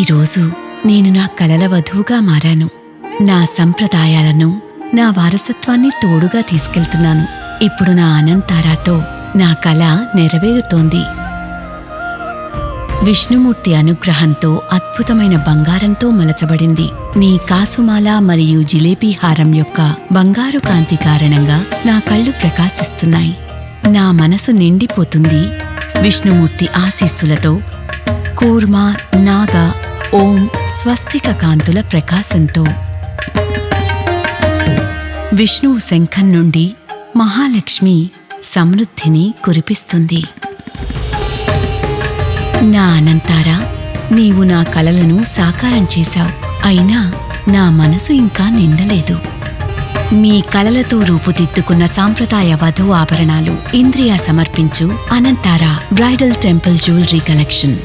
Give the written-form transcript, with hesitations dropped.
ఈరోజు నేను నా కలల వధువుగా మారాను. నా సంప్రదాయాలను, నా వారసత్వాన్ని తోడుగా తీసుకెళ్తున్నాను. ఇప్పుడు నా అనంతారాతో నా కల నెరవేరుతోంది. విష్ణుమూర్తి అనుగ్రహంతో అద్భుతమైన బంగారంతో మలచబడింది. నీ కాసుమాల మరియు జిలేబీ హారం యొక్క బంగారు కాంతి కారణంగా నా కళ్ళు ప్రకాశిస్తున్నాయి. నా మనసు నిండిపోతుంది విష్ణుమూర్తి ఆశీస్సులతో, కూర్మా, నాగ, ఓం స్వస్తిక కాంతుల ప్రకాశంతో. విష్ణువు శంఖం నుండి మహాలక్ష్మి సమృద్ధిని కురిపిస్తుంది. నా అనంతారా, నీవు నా కలలను సాకారం చేశావు. అయినా నా మనసు ఇంకా నిండలేదు. మీ కలలతో రూపుదిద్దుకున్న సాంప్రదాయ వధూ ఆభరణాలు ఇంద్రియ సమర్పించు అనంతారా బ్రైడల్ టెంపుల్ జ్యువెలరీ కలెక్షన్.